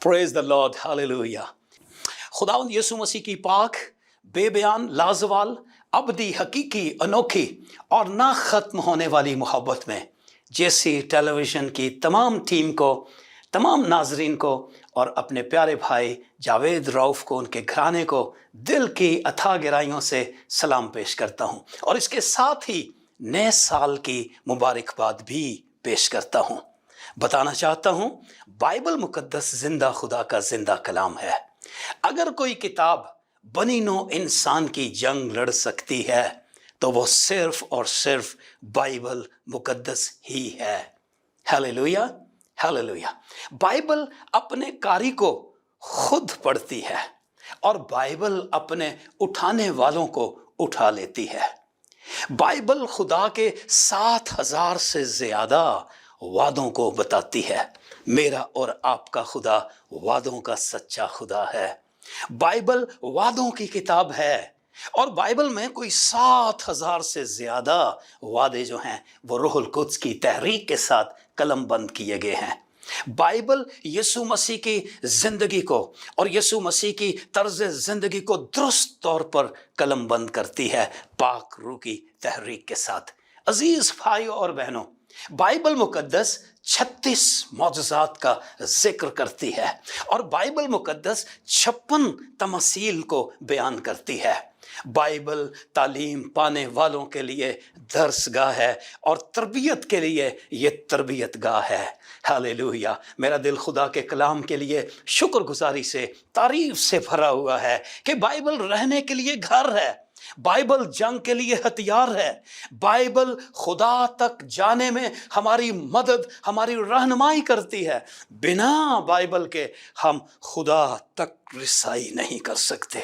Praise the Lord, hallelujah. खुदावंद यीशु मसीह की पाक, बेबयान, लाजवाल, अबदी, हकीकी, अनोखी और ना ख़त्म होने वाली मोहब्बत में जैसी टेलीविज़न की तमाम टीम को, तमाम नाजरीन को और अपने प्यारे भाई जावेद रऊफ़ को, उनके घराने को दिल की अथाह गहराइयों से सलाम पेश करता हूँ और इसके साथ ही नए साल की मुबारकबाद भी पेश करता हूँ। बताना चाहता हूँ, बाइबल मुकद्दस जिंदा खुदा का जिंदा कलाम है। अगर कोई किताब बनी नो इंसान की जंग लड़ सकती है तो वो सिर्फ और सिर्फ बाइबल मुकद्दस ही है। Hallelujah, hallelujah. बाइबल अपने कारी को खुद पढ़ती है और बाइबल अपने उठाने वालों को उठा लेती है। बाइबल खुदा के 7,000 से ज्यादा वादों को बताती है। मेरा और आपका खुदा वादों का सच्चा खुदा है। बाइबल वादों की किताब है और बाइबल में कोई 7,000 से ज्यादा वादे जो हैं वो रूहुल कुद्स की तहरीक के साथ कलम बंद किए गए हैं। बाइबल यीशु मसीह की जिंदगी को और यीशु मसीह की तर्ज जिंदगी को दुरुस्त तौर पर कलम बंद करती है पाक रूह की तहरीक के साथ। अजीज भाइयों और बहनों, बाइबल मुकद्दस 36 मौजज़ात का जिक्र करती है और बाइबल मुकद्दस 56 तमसील को बयान करती है। बाइबल तालीम पाने वालों के लिए दर्सगाह है और तरबियत के लिए ये तरबियत गाह है। हालेलुया। मेरा दिल खुदा के कलाम के लिए शुक्रगुजारी से, तारीफ से भरा हुआ है कि बाइबल रहने के लिए घर है, बाइबल जंग के लिए हथियार है, बाइबल खुदा तक जाने में हमारी मदद, हमारी रहनुमाई करती है। बिना बाइबल के हम खुदा तक रिसाई नहीं कर सकते।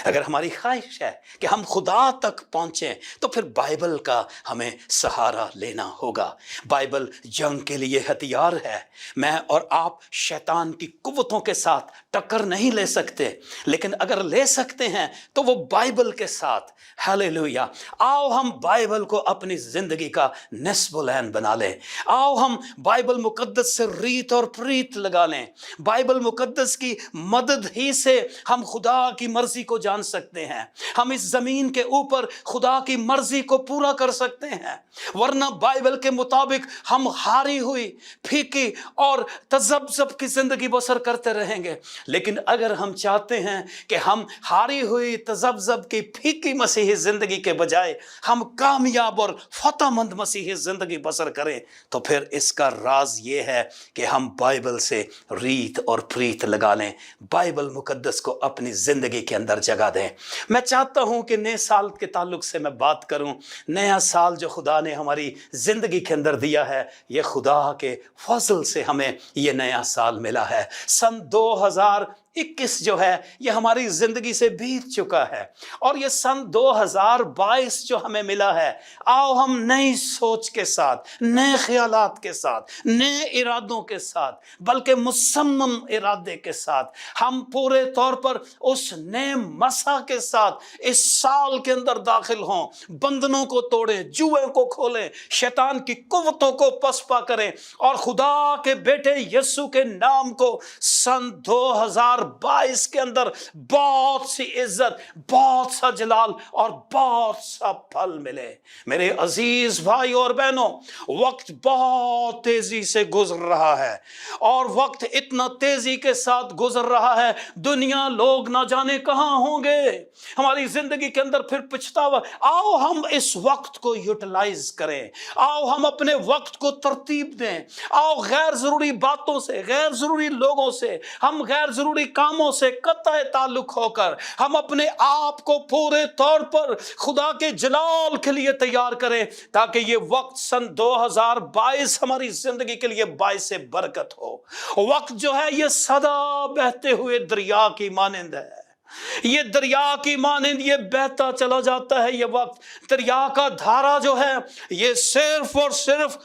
अगर हमारी ख्वाहिश है कि हम खुदा तक पहुंचें तो फिर बाइबल का हमें सहारा लेना होगा। बाइबल जंग के लिए हथियार है। मैं और आप शैतान की कुव्वतों के साथ टक्कर नहीं ले सकते, लेकिन अगर ले सकते हैं तो वो बाइबल के साथ। हालेलुया। आओ हम बाइबल को अपनी जिंदगी का निस्ब-उल-ऐन बना लें। आओ हम बाइबल मुकद्दस से रीत और प्रीत लगा लें। बाइबल मुकद्दस की मदद ही से हम खुदा की मर्जी को जान सकते हैं। हम इस जमीन के ऊपर खुदा की मर्जी को पूरा कर सकते हैं, वरना बाइबल के मुताबिक हम हारी हुई, फीकी और तजब्जब की जिंदगी बसर करते रहेंगे। लेकिन अगर हम चाहते हैं कि हम हारी हुई, तजब्जब की, फीकी मसीही जिंदगी के बजाय हम कामयाब और फतहमंद मसीही जिंदगी बसर करें, तो फिर इसका राज ये है कि हम बाइबल से रीत और प्रीत लगा लें, बाइबल मुकद्दस को अपनी जिंदगी के अंदर जगह दें। मैं चाहता हूं कि नए साल के ताल्लुक से मैं बात करूं। नया साल जो खुदा ने हमारी जिंदगी के अंदर दिया है, ये खुदा के फजल से हमें ये नया साल मिला है। सन 2021 जो है ये हमारी जिंदगी से बीत चुका है और ये सन 2022 जो हमें मिला है, आओ हम नई सोच के साथ, नए ख्यालात के साथ, नए इरादों के साथ, बल्कि मुसम्मम इरादे के साथ हम पूरे तौर पर उस नए मसा के साथ इस साल के अंदर दाखिल हों। बंधनों को तोड़ें, जुए को खोलें, शैतान की कुव्वतों को पसपा करें और खुदा के बेटे यीशु के नाम को सन 2022 के अंदर बहुत सी इज्जत, बहुत सा जलाल और बहुत सा फल मिले। मेरे अजीज भाई और बहनों, वक्त बहुत तेजी से गुजर रहा है और वक्त इतना तेजी के साथ गुजर रहा है, दुनिया लोग ना जाने कहां होंगे। हमारी जिंदगी के अंदर फिर पछतावा। आओ हम इस वक्त को यूटिलाइज करें, आओ हम अपने वक्त को तरतीब दें। आओ गैर जरूरी बातों से, गैर जरूरी लोगों से, हम गैर जरूरी कामों से कतई ताल्लुक होकर हम अपने आप को पूरे तौर पर खुदा के जलाल के लिए तैयार करें, ताकि ये वक्त सन 2022 हमारी जिंदगी के लिए बाइस बरकत हो। वक्त जो है ये सदा बहते हुए दरिया की मानिंद है। ये दरिया की मानिंद ये बहता चला जाता है। ये वक्त दरिया का धारा जो है ये सिर्फ और सिर्फ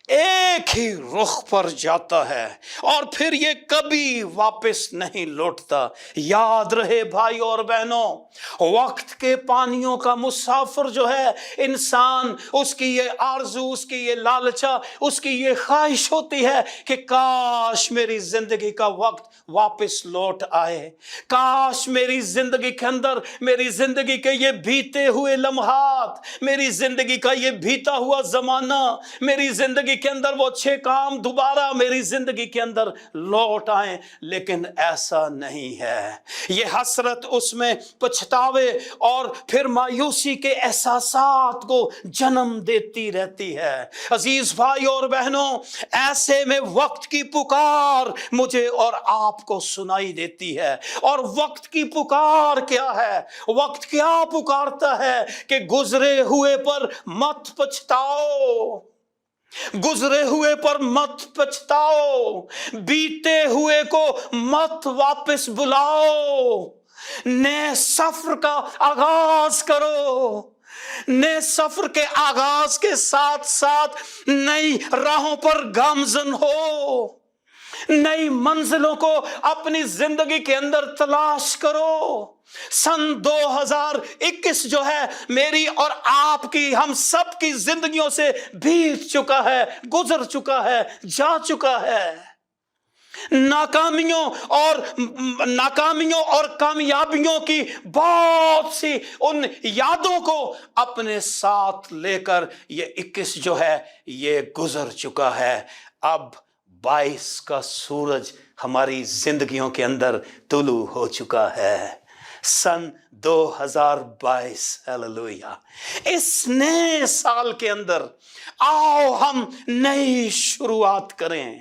ایک ہی رخ پر جاتا ہے اور پھر یہ کبھی واپس نہیں لوٹتا۔ یاد رہے بھائی اور بہنوں، وقت کے پانیوں کا مسافر جو ہے انسان، اس کی یہ آرزو، اس کی یہ لالچا، اس کی یہ خواہش ہوتی ہے کہ کاش میری زندگی کا وقت واپس لوٹ آئے، کاش میری زندگی کے اندر، میری زندگی کے یہ بیتے ہوئے لمحات، میری زندگی کا یہ بیتا ہوا زمانہ، میری زندگی کے اندر وہ اچھے کام دوبارہ میری زندگی کے اندر لوٹ آئیں، لیکن ایسا نہیں ہے۔ یہ حسرت اس میں پچھتاوے اور پھر مایوسی کے احساسات کو جنم دیتی رہتی ہے۔ عزیز بھائی اور بہنوں، ایسے میں وقت کی پکار مجھے اور آپ کو سنائی دیتی ہے۔ اور وقت کی پکار کیا ہے؟ وقت کیا پکارتا ہے کہ گزرے ہوئے پر مت پچھتاؤ، گزرے ہوئے پر مت پچھتاؤ، بیتے ہوئے کو مت واپس بلاؤ، نئے سفر کا آغاز کرو، نئے سفر کے آغاز کے ساتھ ساتھ نئی راہوں پر گامزن ہو، نئی منزلوں کو اپنی زندگی کے اندر تلاش کرو۔ سن 2021 جو ہے میری اور آپ کی، ہم سب کی زندگیوں سے بیت چکا ہے، گزر چکا ہے، جا چکا ہے۔ ناکامیوں اور کامیابیوں کی بہت سی ان یادوں کو اپنے ساتھ لے کر یہ 21 جو ہے یہ گزر چکا ہے۔ اب 22 کا سورج ہماری زندگیوں کے اندر طلوع ہو چکا ہے۔ سن 2022، ہیلیلویا۔ اس نئے سال کے اندر آؤ ہم نئی شروعات کریں،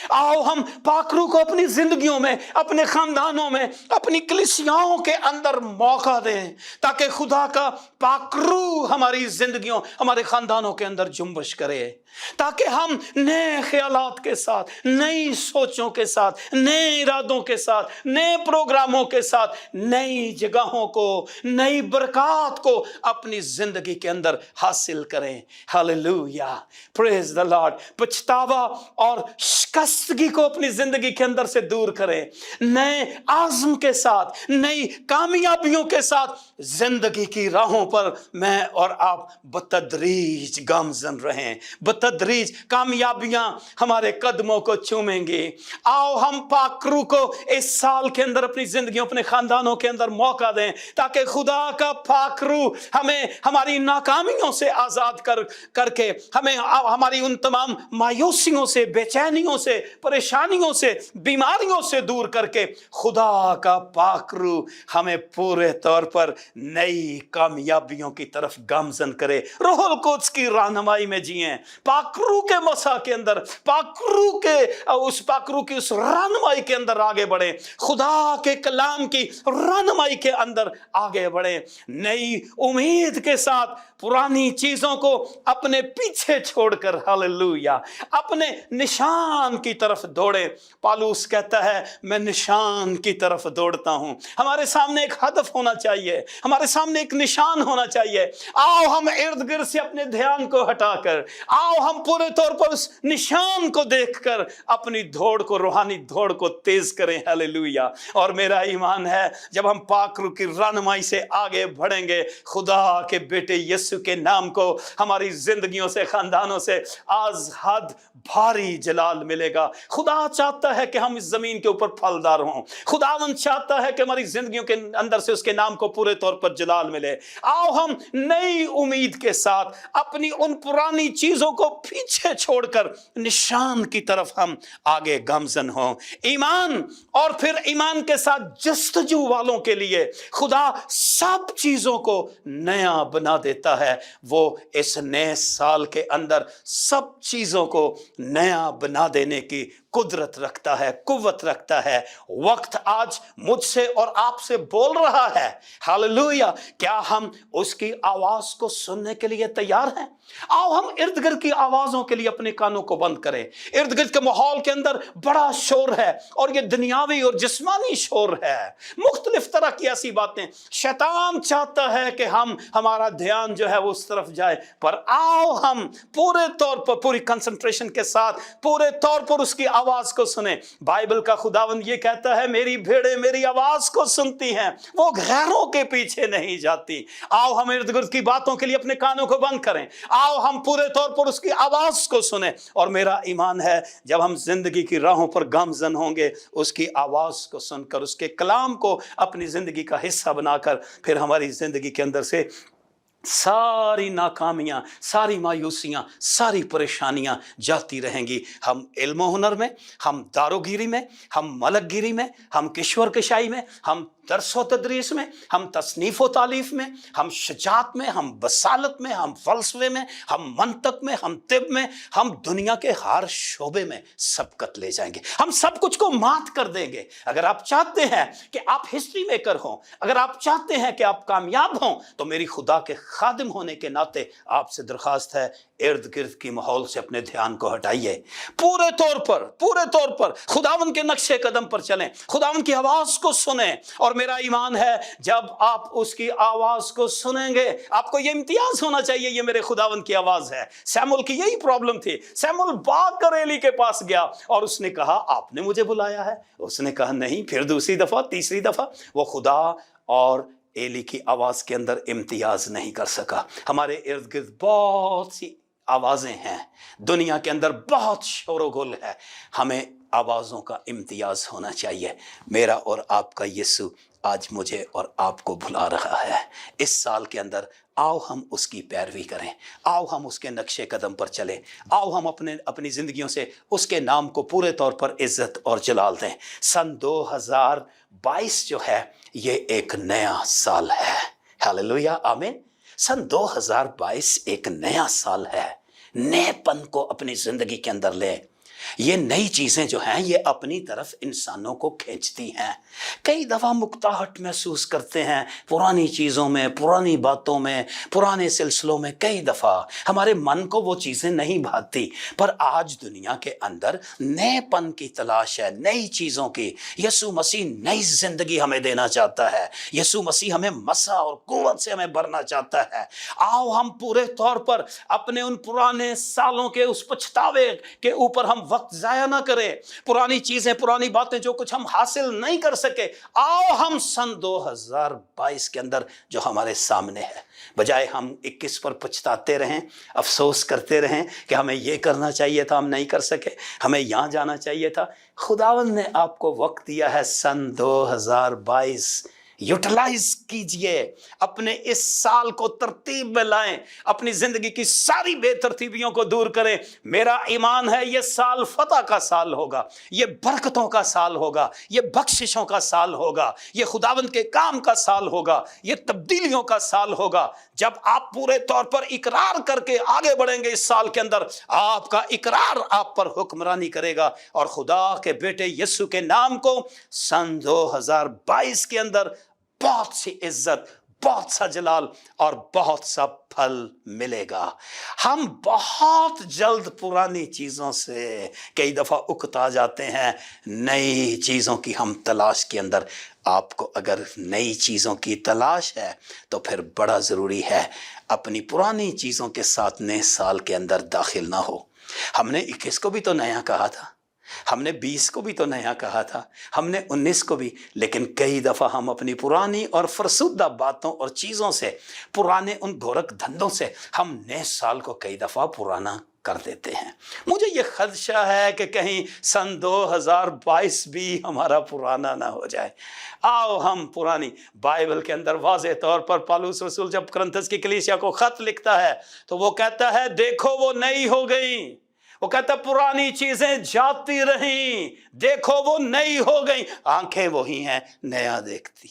آؤ ہم پاکرو کو اپنی زندگیوں میں، اپنے خاندانوں میں، اپنی کلیسیاؤں کے اندر موقع دیں تاکہ خدا کا پاکرو ہماری زندگیوں، ہمارے خاندانوں کے اندر جنبش کرے، تاکہ ہم نئے خیالات کے ساتھ، نئی سوچوں کے ساتھ، نئے ارادوں کے ساتھ، نئے پروگراموں کے ساتھ، نئی جگہوں کو، نئی برکات کو اپنی زندگی کے اندر حاصل کریں۔ ہاللویا، پریز دی لارڈ۔ پچھتاوا اور شکستگی کو اپنی زندگی کے اندر سے دور کریں، نئے عزم کے ساتھ، نئی کامیابیوں کے ساتھ زندگی کی راہوں پر میں اور آپ بتدریج گامزن رہیں، بتدریج کامیابیاں ہمارے قدموں کو چومیں گے۔ آؤ ہم پاکرو کو اس سال کے اندر اپنی زندگیوں، اپنے خاندانوں کے اندر موقع دیں تاکہ خدا کا پاکرو ہمیں ہماری ناکامیوں سے آزاد کر کے ہمیں ہماری ان تمام مایوسیوں سے، بے چینیوں سے، پریشانیوں سے، بیماریوں سے دور کر کے خدا کا پاکرو ہمیں پورے طور پر نئی کامیابیوں کی طرف گامزن کرے، روح القدس کی رہنمائی میں جئیں، پاکرو کے مسا کے اندر، پاکرو کی اس رہنمائی کے اندر آگے بڑھیں، خدا کے کلام کی رہنمائی کے اندر آگے بڑھیں، نئی امید کے ساتھ پرانی چیزوں کو اپنے پیچھے چھوڑ کر، ہاللویا، اپنے نشان کی طرف دوڑیں۔ پالوس کہتا ہے میں نشان کی طرف دوڑتا ہوں۔ ہمارے سامنے ایک ہدف ہونا چاہیے، ہمارے سامنے ایک نشان ہونا چاہیے۔ آؤ ہم ارد گرد سے اپنے دھیان کو ہٹا کر، آؤ ہم پورے طور پر اس نشان کو دیکھ کر اپنی دوڑ کو، روحانی دوڑ کو تیز کریں۔ ہاللویا۔ اور میرا ایمان ہے جب ہم پاکرو کی رہنمائی سے آگے بڑھیں گے، خدا کے بیٹے یسوع کے نام کو ہماری زندگیوں سے، خاندانوں سے از حد بھاری جلال ملے گا۔ خدا چاہتا ہے کہ ہم اس زمین کے اوپر پھلدار ہوں، خداوند چاہتا ہے کہ ہماری زندگیوں کے اندر سے اس کے نام کو پورے طور پر جلال ملے۔ آؤ ہم نئی امید کے ساتھ اپنی ان پرانی چیزوں کو پیچھے چھوڑ کر نشان کی طرف ہم آگے گامزن ہوں۔ ایمان اور پھر ایمان کے ساتھ جستجو والوں کے لیے خدا سب چیزوں کو نیا بنا دیتا ہے۔ وہ اس نئے سال کے اندر سب چیزوں کو نیا بنا دینے करने की कुदरत रखता है, कुव्वत रखता है। वक्त आज मुझसे और आपसे बोल रहा है। हालेलुया। क्या हम उसकी आवाज को सुनने के लिए तैयार हैं? आओ हम इर्द गिर्द की आवाजों के लिए अपने कानों को बंद करें। इर्द गिर्द के माहौल के अंदर बड़ा शोर है और ये दुनियावी और जिस्मानी शोर है, मुख्तलिफ तरह की ऐसी बातें। शैतान चाहता है कि हमारा ध्यान जो है वो उस तरफ जाए, पर आओ हम पूरे तौर पर, पूरी कंसंट्रेशन के साथ, पूरे तौर पर उसकी आवाज को सुने। बाइबल का खुदावंद ये कहता है, मेरी भेड़ें मेरी आवाज को सुनती हैं, वो गैरों के पीछे नहीं जाती। आओ हम इर्द गिर्द की बातों के लिए अपने कानों को बंद करें। आओ हम पूरे तौर पर उसकी आवाज को सुने। और मेरा ईमान है जब हम जिंदगी की राहों पर गामजन होंगे, उसकी आवाज को सुनकर, उसके कलाम को अपनी जिंदगी का हिस्सा बनाकर, फिर हमारी जिंदगी के अंदर से सारी नाकामियां, सारी मायूसियां, सारी परेशानियां जाती रहेंगी। हम इल्म हुनर में, हम दारोगिरी में, हम मलकगिरी में, हम किश्वर कशाई में, हम दर्स व तदरीस में, हम तसनीफ व तालीफ में, हम शजात में, हम बसालत में, हम फलसफे में, हम मंतक में, हम तिब में, हम दुनिया के हर शोबे में सबकत ले जाएंगे। हम सब कुछ को मात कर देंगे। अगर आप चाहते हैं कि आप हिस्ट्री मेकर हों, अगर आप चाहते हैं कि आप कामयाब हों, तो मेरी खुदा के खादिम होने के नाते आपसे दरखास्त है, इर्द गिर्द की माहौल से अपने ध्यान को हटाइए। पूरे तौर पर खुदावन के नक्शे कदम पर चलें, खुदावन की आवाज को सुने। और मेरा ईमान है जब आप उसकी आवाज को सुनेंगे, आपको ये इम्तियाज होना चाहिए, ये मेरे खुदावन की आवाज है। सैमुअल की यही प्रॉब्लम थी। सैमुअल भाग कर एली के पास गया और उसने कहा, आपने मुझे बुलाया है? उसने कहा नहीं। फिर दूसरी दफा, तीसरी दफा वो खुदा और एली की आवाज के अंदर इम्तियाज नहीं कर सका। हमारे इर्द गिर्द बहुत सी आवाजें हैं, दुनिया के अंदर बहुत शोरगुल है, हमें आवाजों का इम्तियाज होना चाहिए। मेरा और आपका यीशु आज मुझे और आपको बुला रहा है। इस साल के अंदर आओ हम उसकी पैरवी करें, आओ हम उसके नक्शे कदम पर चलें, आओ हम अपनी जिंदगियों से उसके नाम को पूरे तौर पर इज्जत और जलाल दें। सन 2022 जो है ये एक नया साल है। हालेलुया, आमीन। सन 2022 एक नया साल है। नएपन को अपनी जिंदगी के अंदर ले। ये नई चीजें जो हैं ये अपनी तरफ इंसानों को खींचती हैं। कई दफा मुक्ताहट महसूस करते हैं पुरानी चीजों में, पुरानी बातों में, पुराने सिलसिलों में। कई दफा हमारे मन को वो चीजें नहीं भाती, पर आज दुनिया के अंदर नएपन की तलाश है, नई चीजों की। यीशु मसीह नई जिंदगी हमें देना चाहता है। यीशु मसीह हमें मसा और कुव्वत से हमें भरना चाहता है। आओ हम पूरे तौर पर अपने उन पुराने सालों के उस पछतावे के ऊपर हम वक्त जाया ना करें। पुरानी चीजें, पुरानी बातें जो कुछ हम हासिल नहीं कर सके, आओ हम सन 2022 के अंदर जो हमारे सामने है, बजाय हम 21 पर पछताते रहें, अफसोस करते रहें कि हमें ये करना चाहिए था, हम नहीं कर सके, हमें यहाँ जाना चाहिए था। खुदावंद ने आपको वक्त दिया है सन 2022। यूटिलाइज कीजिए, अपने इस साल को तरतीब में लाएं, अपनी जिंदगी की सारी बेतरतीबियों को दूर करें। मेरा ईमान है ये साल फतह का साल होगा, ये बरकतों का साल होगा, ये बख्शिशों का साल होगा, ये खुदावंद के काम का साल होगा, ये तब्दीलियों का साल होगा। जब आप पूरे तौर पर इकरार करके आगे बढ़ेंगे इस साल के अंदर, आपका इकरार आप पर हुक्मरानी करेगा और खुदा के बेटे यीशु के नाम को सन 2022 के अंदर बहुत सी इज्जत, बहुत सा जलाल और बहुत सा फल मिलेगा। हम बहुत जल्द पुरानी चीज़ों से कई दफ़ा उकता जाते हैं, नई चीज़ों की हम तलाश के अंदर। आपको अगर नई चीज़ों की तलाश है तो फिर बड़ा ज़रूरी है अपनी पुरानी चीज़ों के साथ नए साल के अंदर दाखिल ना हो। हमने 21 को भी तो नया कहा था, हमने 20 को भी तो नया कहा था, हमने 19 को भी, लेकिन कई दफ़ा हम अपनी पुरानी और फरसुदा बातों और चीज़ों से, पुराने उन गोरख धंधों से हम नए साल को कई दफ़ा पुराना कर देते हैं। मुझे ये खदशा है कि कहीं सन 2022 भी हमारा पुराना ना हो जाए। आओ हम पुरानी, बाइबल के अंदर वाज़े तौर पर पौलुस रसूल जब कुरिन्थस की कलीसिया को ख़त लिखता है तो वो कहता है, देखो वो नई हो गई। वो कहता पुरानी चीजें जाती रहीं, देखो वो नई हो गई। आंखें वही हैं, नया देखती,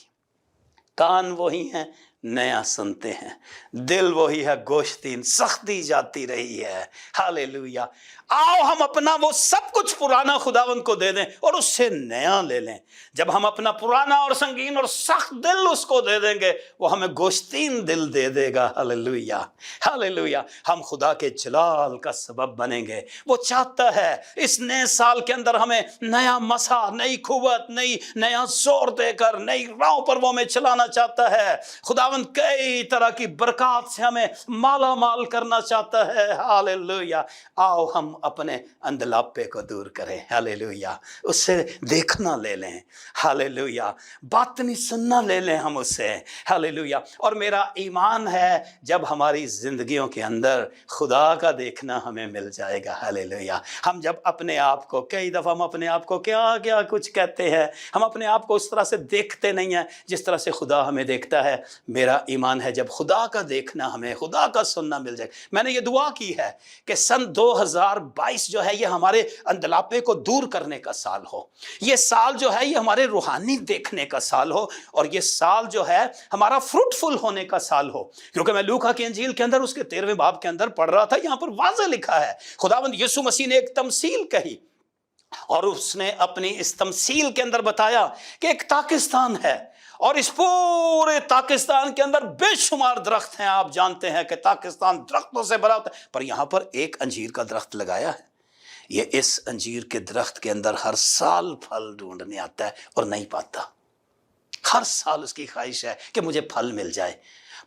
कान वही हैं, नया सुनते हैं। दिल वही है, गोश्तीन सख्ती जाती रही है। हालेलुया। आओ हम अपना वो सब कुछ पुराना खुदावंद को दे दें और उससे नया ले लें। जब हम अपना पुराना और संगीन और सख्त दिल उसको दे देंगे, वो हमें गोश्तीन दिल दे देगा। Hallelujah, hallelujah. हम खुदा के जलाल का सबब बनेंगे। वो चाहता है इस नए साल के अंदर हमें नया मसा, नई कुव्वत, नया जोर देकर नई राह पर वो हमें चलाना चाहता है। खुदावंद कई तरह की बरकत से हमें माला माल करना चाहता है। हालेलुया। आओ हम अपने अंधलापे को दूर करें। हालेलुया। उससे देखना ले लें। हालेलुया। बात नहीं सुनना ले लें हम उससे। हालेलुया। और मेरा ईमान है जब हमारी जिंदगियों के अंदर खुदा का देखना हमें मिल जाएगा। हालेलुया। हम जब अपने आप को, कई दफ़ा हम अपने आप को क्या क्या कुछ कहते हैं, हम अपने आप को उस तरह से देखते नहीं हैं जिस तरह से खुदा हमें देखता है। मेरा ईमान है जब खुदा का देखना हमें, खुदा का सुनना मिल जाए। मैंने ये दुआ की है कि सन 2022 जो है ये हमारे अंधलापे को दूर करने का साल हो। ये साल जो है ये हमारे रूहानी देखने का साल हो, और ये साल जो है हमारा फ्रूटफुल होने का साल हो। क्योंकि मैं लूका की इंजील के अंदर उसके 13वें बाब के अंदर पढ़ रहा था, यहां पर वाज़ेह लिखा है, खुदावंद यीशु मसीह ने एक तमसील कही और उसने अपनी इस तमसील के अंदर बताया कि एक ताकिस्तान है और इस पूरे ताकिस्तान के अंदर बेशुमार दरख्त हैं। आप जानते हैं कि ताकिस्तान दरख्तों से भरा होता है, पर यहां पर एक अंजीर का दरख्त लगाया है। ये इस अंजीर के दरख्त के अंदर हर साल फल ढूंढने आता है और नहीं पाता। हर साल उसकी ख्वाहिश है कि मुझे फल मिल जाए,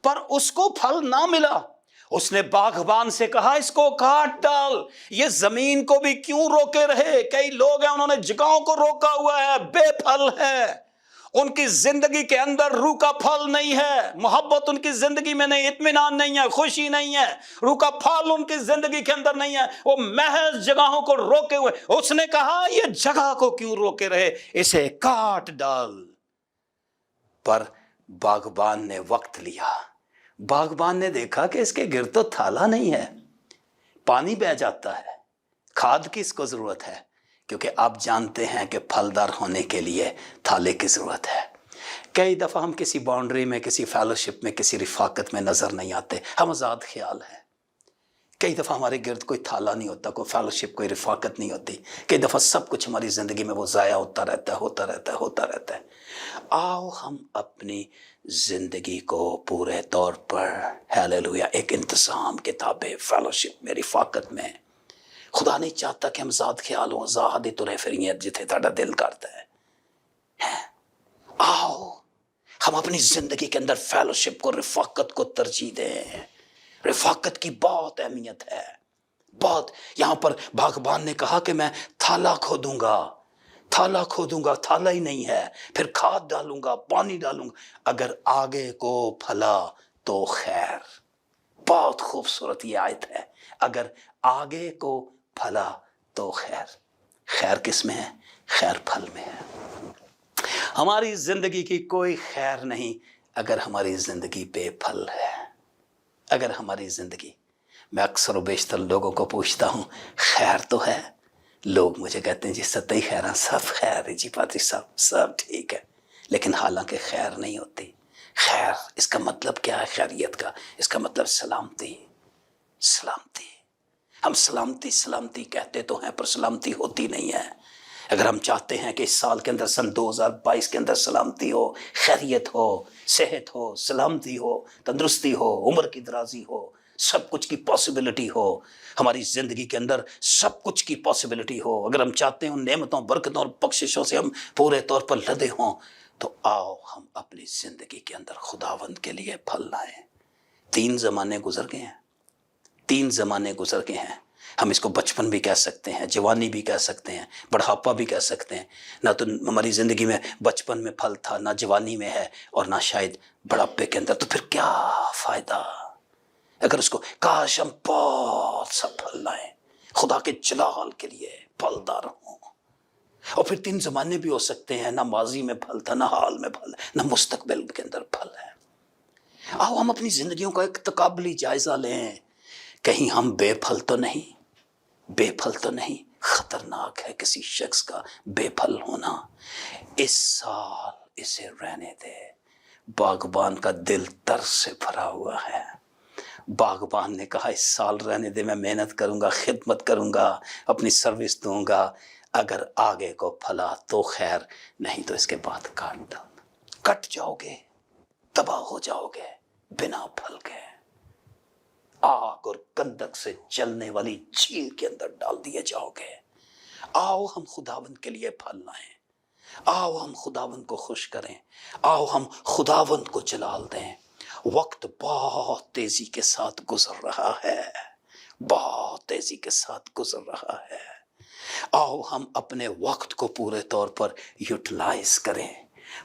पर उसको फल ना मिला। उसने बागबान से कहा इसको काट डाल, ये जमीन को भी क्यों रोके रहे। कई लोग हैं उन्होंने जगहों को रोका हुआ है, बेफल है, उनकी जिंदगी के अंदर रूह का फल नहीं है, मोहब्बत उनकी जिंदगी में नहीं, इत्मीनान नहीं है, खुशी नहीं है, रूह का फल उनकी जिंदगी के अंदर नहीं है, वो महज जगहों को रोके हुए। उसने कहा ये जगह को क्यों रोके रहे, इसे काट डाल। पर बागबान ने वक्त लिया। बागबान ने देखा कि इसके गिर तो थाला नहीं है, पानी बह जाता है, खाद की इसको जरूरत है, क्योंकि आप जानते हैं कि फलदार होने के लिए थाले की जरूरत है। कई दफा हम किसी बाउंड्री में, किसी फेलोशिप में, किसी रिफाकत में नजर नहीं आते, हम आजाद ख्याल है। कई दफा हमारे गिर्द कोई थाला नहीं होता, कोई फेलोशिप, कोई रिफाकत नहीं होती। कई दफा सब कुछ हमारी जिंदगी में वो जाया होता रहता है। आओ हम अपनी जिंदगी को पूरे तौर पर, हालेलुया, एक इंतजाम के ताबे, फेलोशिप में, रिफाकत में। खुदा नहीं चाहता कि हम आजाद ख्याल हों, आजाद ही तुरे फिरिए जिथे ताड़ा दिल करता है। आओ हम अपनी जिंदगी के अंदर फेलोशिप को, रिफाकत को तरजीह दें। रिफाकत की बहुत अहमियत है, बहुत। यहां पर बागबान ने कहा कि मैं थाला खोदूंगा, थाला ही नहीं है, फिर खाद डालूंगा, पानी डालूंगा, अगर आगे को फला तो खैर। बहुत खूबसूरत ये आयत है, अगर आगे को फला तो खैर। खैर किस में है? खैर फल में है। हमारी जिंदगी की कोई खैर नहीं अगर हमारी जिंदगी बेफल है। अगर हमारी जिंदगी, मैं अक्सर और बेशतर लोगों को पूछता हूं खैर तो है, लोग मुझे कहते हैं जी सतई खैर, सब खैर है जी पात्री साहब, सब ठीक है, लेकिन हालांकि खैर नहीं होती। खैर इसका मतलब क्या है? खैरियत का इसका मतलब सलामती। सलामती, हम सलामती कहते तो हैं, पर सलामती होती नहीं है। अगर हम चाहते हैं कि इस साल के अंदर, सन 2022 के अंदर सलामती हो, खैरियत हो, सेहत हो, सलामती हो, तंदुरुस्ती हो, उम्र की दराजी हो, सब कुछ की पॉसिबिलिटी हो, हमारी ज़िंदगी के अंदर सब कुछ की पॉसिबिलिटी हो, अगर हम चाहते हैं उन नेमतों, बरकतों और बख्शिशों से हम पूरे तौर पर लदे हों, तो आओ हम अपनी ज़िंदगी के अंदर खुदावंद के लिए फल लाएं। 3 ज़माने गुजर गए हैं, 3 ज़माने गुजर गए हैं। हम इसको बचपन भी कह सकते हैं, जवानी भी कह सकते हैं, बुढ़ापा भी कह सकते हैं। ना तो हमारी ज़िंदगी में बचपन में फल था, ना जवानी में है, और ना शायद बुढ़ापे के अंदर। तो फिर क्या फ़ायदा अगर उसको, काश हम बहुत सा फल लाएं, खुदा के जलाल के लिए फलदार हों। और फिर 3 ज़माने भी हो सकते हैं, ना माजी में फल था, ना हाल में फल है, ना मुस्तकबिल के अंदर फल है। आओ हम अपनी ज़िंदगियों का एक तकाबली जायज़ा लें, कहीं हम बेफल तो नहीं। बेफल तो नहीं, खतरनाक है किसी शख्स का बेफल होना। इस साल इसे रहने दे, बागबान का दिल तरस से भरा हुआ है। बागबान ने कहा इस साल रहने दे, मैं मेहनत करूंगा, खिदमत करूंगा, अपनी सर्विस दूंगा, अगर आगे को फला तो खैर, नहीं तो इसके बाद काट डाल, कट जाओगे, तबाह हो जाओगे, बिना फल के आग और कंदक से जलने वाली झील के अंदर डाल दिए जाओगे। आओ हम खुदावंद के लिए फल लाएं, आओ हम खुदावंद को खुश करें, आओ हम खुदावंद को जलाल दें। वक्त बहुत तेजी के साथ गुजर रहा है, बहुत तेजी के साथ गुजर रहा है। आओ हम अपने वक्त को पूरे तौर पर यूटिलाइज करें।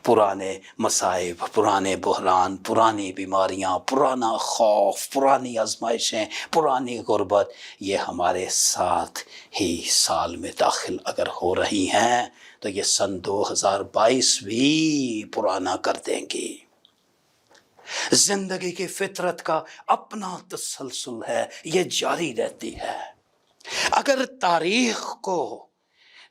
पुराने मसाइब, पुराने बहरान, पुरानी बीमारियां, पुराना खौफ, पुरानी आजमाइशें, पुरानी गुर्बत, ये हमारे साथ ही साल में दाखिल अगर हो रही हैं तो ये सन 2022 भी पुराना कर देंगी। जिंदगी की फितरत का अपना तसलसल है, ये जारी रहती है। अगर तारीख को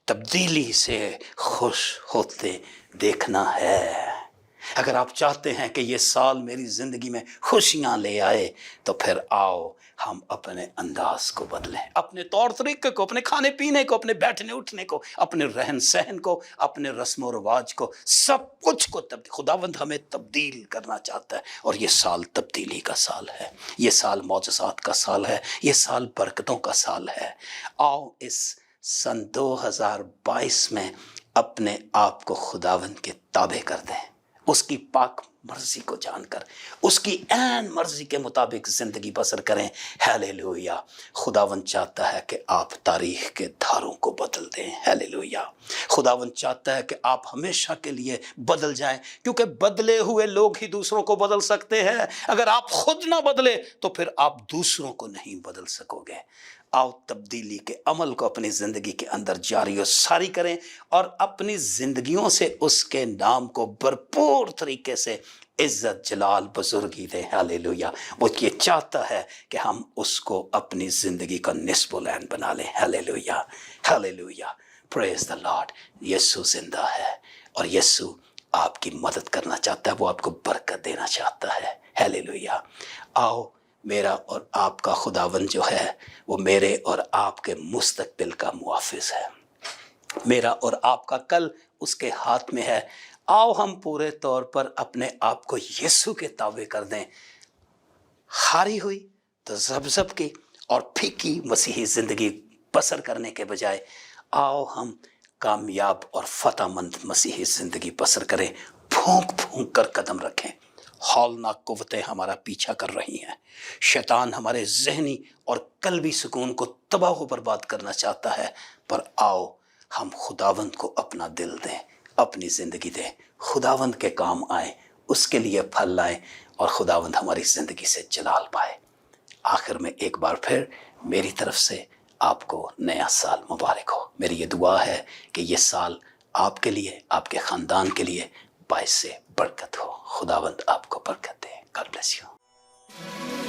तब्दीली से खुश होते देखना है, अगर आप चाहते हैं कि ये साल मेरी जिंदगी में खुशियां ले आए, तो फिर आओ हम अपने अंदाज को बदलें, अपने तौर तरीके को, अपने खाने पीने को, अपने बैठने उठने को, अपने रहन सहन को, अपने रस्म रिवाज को, सब कुछ को खुदावंद हमें तब्दील करना चाहता है। और ये साल तब्दीली का साल है, ये साल मौजज़ात का साल है, ये साल बरकतों का साल है। आओ इस सन 2022 में अपने आप को खुदावंद के ताबे कर दें, उसकी पाक मर्जी को जानकर उसकी ऐन मर्जी के मुताबिक जिंदगी बसर करें। हालेलुया। खुदावंद चाहता है कि आप तारीख के धारों को बदल दें। हालेलुया। खुदावंद चाहता है कि आप हमेशा के लिए बदल जाएं, क्योंकि बदले हुए लोग ही दूसरों को बदल सकते हैं। अगर आप खुद ना बदले तो फिर आप दूसरों को नहीं बदल सकोगे। आओ तब्दीली के अमल को अपनी ज़िंदगी के अंदर जारी और सारी करें और अपनी ज़िंदगियों से उसके नाम को भरपूर तरीके से इज़्ज़त जलाल बुजुर्गी दें। हालेलुया। वो ये चाहता है कि हम उसको अपनी ज़िंदगी का निस्ब-ओ-लैन बना लें। Hallelujah, hallelujah, praise the lord. Yeshu जिंदा है और यीशु आपकी मदद करना चाहता है, वो आपको बरकत देना चाहता है। हालेलुया। आओ मेरा और आपका खुदावंद जो है वो मेरे और आपके मुस्तकबिल का मुआफिज है। मेरा और आपका कल उसके हाथ में है। आओ हम पूरे तौर पर अपने आप को यीशु के ताबे कर दें। हारी हुई तो ज़ब की और फीकी मसीही ज़िंदगी बसर करने के बजाय आओ हम कामयाब और फतहमंद मसीही ज़िंदगी बसर करें। फूंक फूंक कर कदम रखें। हौलनाक कुव्वतें हमारा पीछा कर रही हैं। शैतान हमारे ज़हनी और कल्बी सुकून को तबाह व बर्बाद करना चाहता है, पर आओ हम खुदावंद को अपना दिल दें, अपनी ज़िंदगी दें, खुदावंद के काम आए, उसके लिए फल लाएं और खुदावंद हमारी ज़िंदगी से जलाल पाए। आखिर में एक बार फिर मेरी तरफ से आपको नया साल मुबारक हो। मेरी ये दुआ है कि ये साल आपके लिए, आपके ख़ानदान के लिए बाइस से बरकत हो। खुदावंद आपको बरकत दे। God bless you.